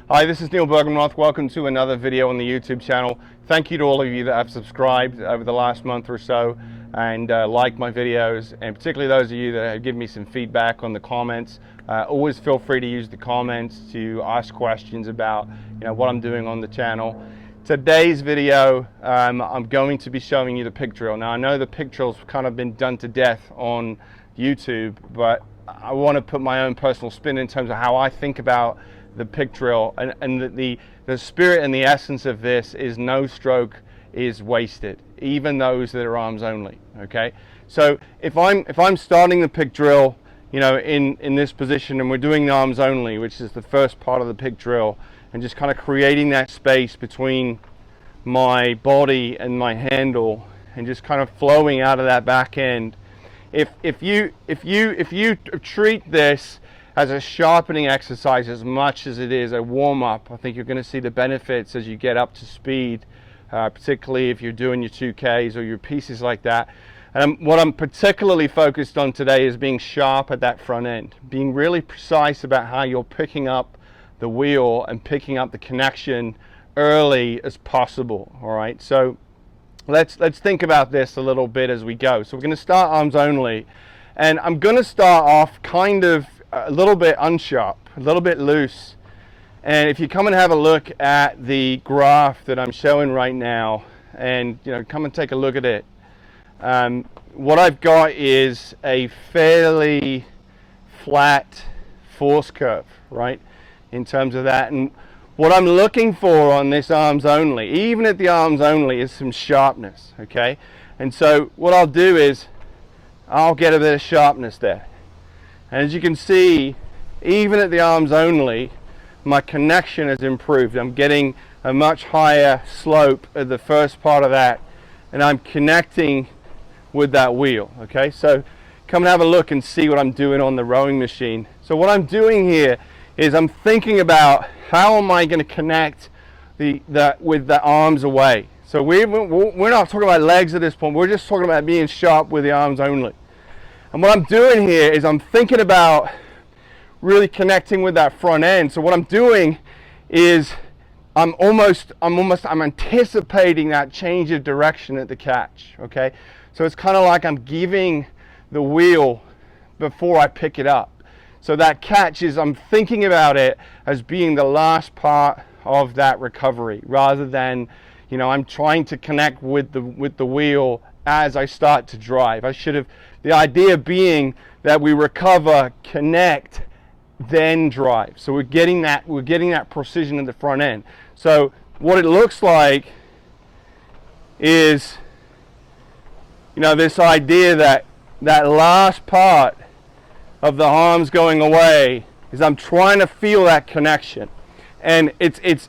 Hi, this is Neil Bergenroth. Welcome to another video on the YouTube channel. Thank you to all of you that have subscribed over the last month or so and liked my videos, and particularly those of you that have given me some feedback on the comments. Always feel free to use the comments to ask questions about what I'm doing on the channel. Today's video, I'm going to be showing you the pick drill. Now I know the pick drill's kind of been done to death on YouTube, but I want to put my own personal spin in terms of how I think about the pick drill, and the spirit and the essence of this is no stroke is wasted, even those that are arms only. Okay, so if I'm starting the pick drill, in this position, and we're doing the arms only, which is the first part of the pick drill, and just kind of creating that space between my body and my handle, and just kind of flowing out of that back end. If you treat this as a sharpening exercise as much as it is a warm-up, I think you're going to see the benefits as you get up to speed, particularly if you're doing your 2Ks or your pieces like that. And what I'm particularly focused on today is being sharp at that front end, being really precise about how you're picking up the wheel and picking up the connection early as possible. All right, so let's think about this a little bit as we go. So we're going to start arms only, and I'm going to start off kind of a little bit unsharp, a little bit loose. And if you come and have a look at the graph that I'm showing right now, and come and take a look at it, what I've got is a fairly flat force curve, right, in terms of that. And what I'm looking for on this arms only, even at the arms only, is some sharpness. Okay, and so what I'll do is I'll get a bit of sharpness there. And as you can see, even at the arms only, my connection has improved. I'm getting a much higher slope at the first part of that, and I'm connecting with that wheel. Okay, so come and have a look and see what I'm doing on the rowing machine. So what I'm doing here is I'm thinking about how am I going to connect with the arms away. So we're not talking about legs at this point. We're just talking about being sharp with the arms only. And what I'm doing here is I'm thinking about really connecting with that front end. So what I'm doing is I'm anticipating that change of direction at the catch. Okay, so it's kind of like I'm giving the wheel before I pick it up. So that catch is, I'm thinking about it as being the last part of that recovery, rather than I'm trying to connect with the wheel as I start to drive. The idea being that we recover, connect, then drive. So we're getting that precision at the front end. So what it looks like is, this idea that last part of the arms going away is I'm trying to feel that connection, and it's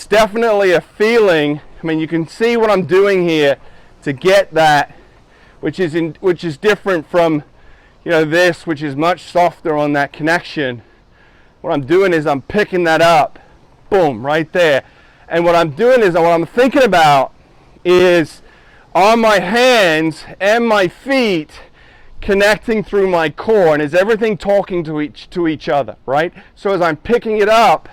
definitely a feeling. I mean, you can see what I'm doing here to get that, which is different from this, which is much softer on that connection. What I'm doing is I'm picking that up, boom, right there. And what I'm doing is, what I'm thinking about is, are my hands and my feet connecting through my core, and is everything talking to each other, right? So as I'm picking it up,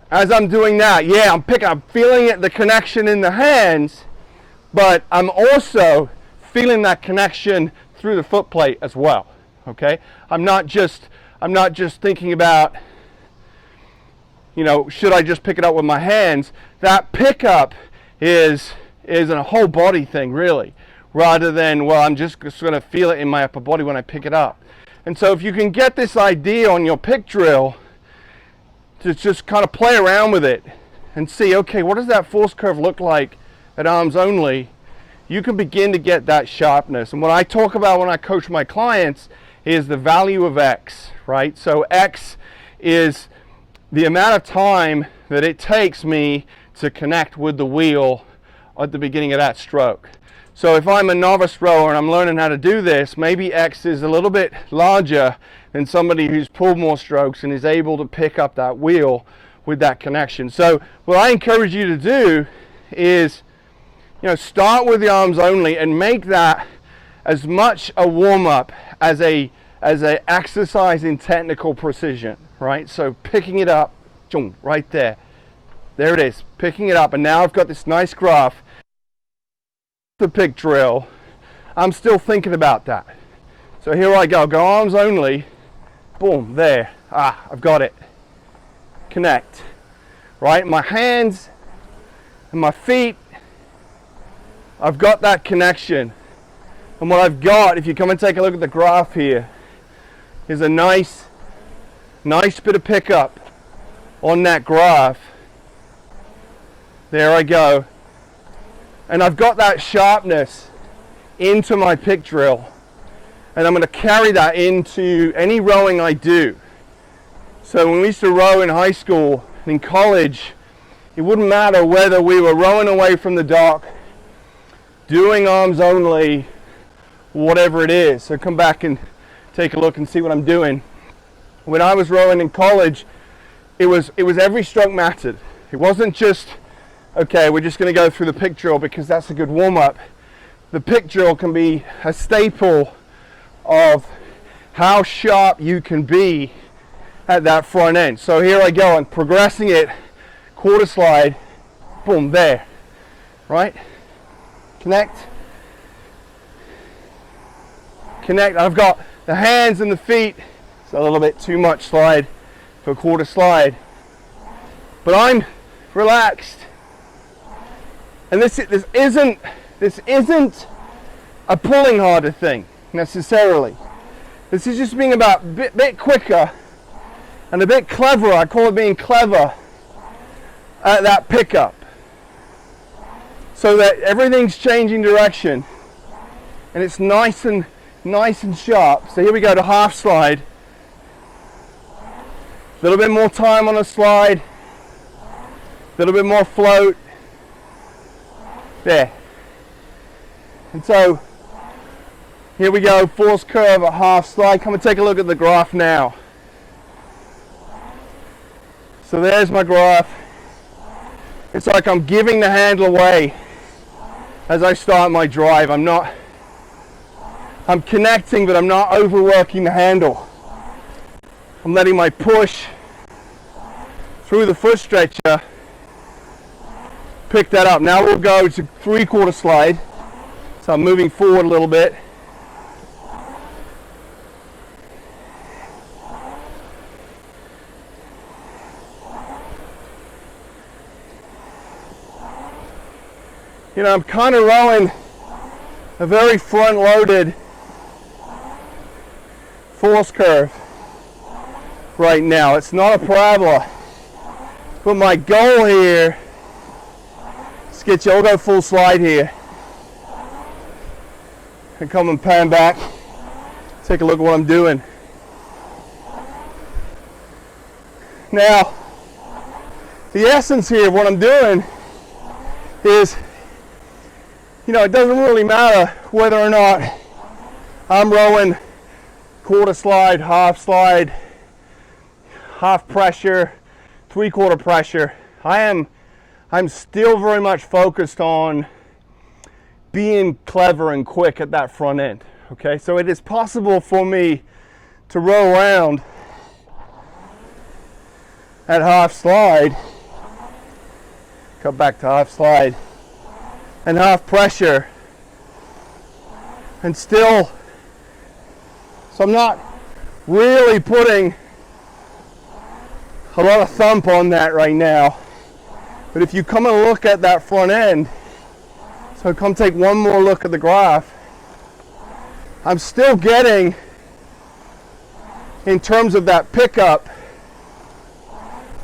as I'm doing that, yeah, I'm feeling it, the connection in the hands, but I'm also feeling that connection through the foot plate as well. Okay, I'm not just thinking about should I just pick it up with my hands. That pickup is a whole body thing, really, rather than, well, I'm just going to feel it in my upper body when I pick it up. And so if you can get this idea on your pick drill, to just kind of play around with it and see, okay, what does that force curve look like at arms only, you can begin to get that sharpness. And what I talk about when I coach my clients is the value of X, right? So X is the amount of time that it takes me to connect with the wheel at the beginning of that stroke. So if I'm a novice rower and I'm learning how to do this, maybe X is a little bit larger than somebody who's pulled more strokes and is able to pick up that wheel with that connection. So what I encourage you to do is, start with the arms only and make that as much a warm-up as a exercise in technical precision, right? So picking it up, right there. There it is, picking it up, and now I've got this nice graph. The pick drill, I'm still thinking about that. So here I go arms only, boom, there, I've got it. Connect, right? My hands and my feet, I've got that connection. And what I've got, if you come and take a look at the graph here, is a nice bit of pickup on that graph. There I go. And I've got that sharpness into my pick drill. And I'm going to carry that into any rowing I do. So when we used to row in high school and in college, it wouldn't matter whether we were rowing away from the dock, doing arms only, whatever it is. So come back and take a look and see what I'm doing. When I was rowing in college, it was every stroke mattered. It wasn't just, okay, we're just going to go through the pick drill because that's a good warm-up. The pick drill can be a staple of how sharp you can be at that front end. So here I go, I'm progressing it, quarter slide, boom, there, right? Connect. I've got the hands and the feet. It's a little bit too much slide for a quarter slide, but I'm relaxed. And this isn't a pulling harder thing necessarily. This is just being about a bit quicker and a bit cleverer. I call it being clever at that pickup, so that everything's changing direction and it's nice and sharp. So here we go to half slide. A little bit more time on the slide, a little bit more float. There. And so here we go, force curve at half slide. Come and take a look at the graph now. So there's my graph. It's like I'm giving the handle away as I start my drive. I'm connecting, but I'm not overworking the handle. I'm letting my push through the foot stretcher pick that up. Now we'll go to 3/4 slide. So I'm moving forward a little bit. You know, I'm kind of rowing a very front-loaded force curve right now. It's not a parabola, but my goal here is to get you, I'll go full slide here and come and pan back, take a look at what I'm doing. Now, the essence here of what I'm doing is, you know, it doesn't really matter whether or not I'm rowing quarter slide, half pressure, 3/4 pressure. I'm still very much focused on being clever and quick at that front end. Okay, so it is possible for me to row around at half slide, come back to half slide and half pressure, and still, so I'm not really putting a lot of thump on that right now. But if you come and look at that front end, so come take one more look at the graph, I'm still getting, in terms of that pickup,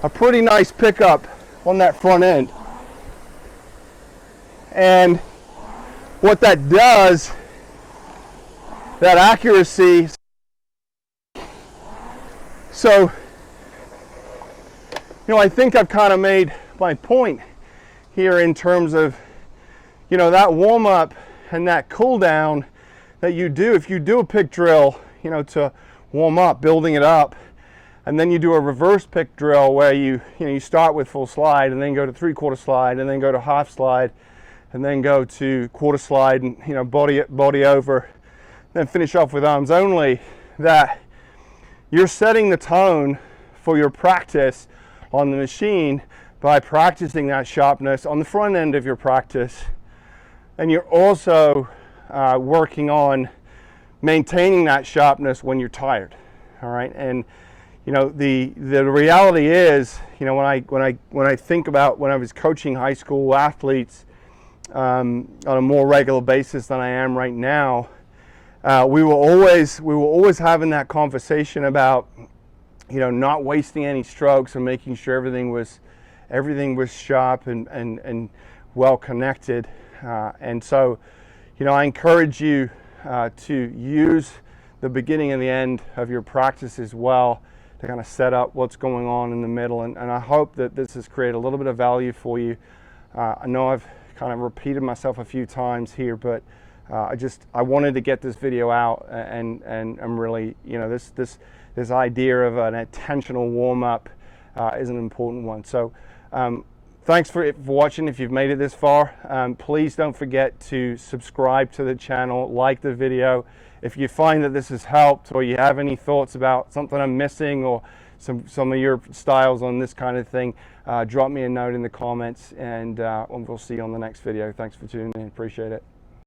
a pretty nice pickup on that front end. And what that does, that accuracy, so, you know, I think I've kind of made my point here in terms of, you know, that warm up and that cool down that you do. If you do a pick drill, you know, to warm up, building it up, and then you do a reverse pick drill where you start with full slide and then go to 3/4 slide and then go to half slide and then go to quarter slide and, you know, body over, then finish off with arms only, that you're setting the tone for your practice on the machine by practicing that sharpness on the front end of your practice. And you're also working on maintaining that sharpness when you're tired. All right, and you know, the reality is, you know, when I think about when I was coaching high school athletes on a more regular basis than I am right now, we were always having that conversation about, you know, not wasting any strokes and making sure everything was sharp and well connected. And so, you know, I encourage you to use the beginning and the end of your practice as well to kind of set up what's going on in the middle. And I hope that this has created a little bit of value for you. I know I've kind of repeated myself a few times here, but I wanted to get this video out, and I'm really, you know, this idea of an attentional warm-up is an important one. So thanks for watching. If you've made it this far, please don't forget to subscribe to the channel, like the video. If you find that this has helped, or you have any thoughts about something I'm missing, or some of your styles on this kind of thing, drop me a note in the comments, and we'll see you on the next video. Thanks for tuning in. Appreciate it.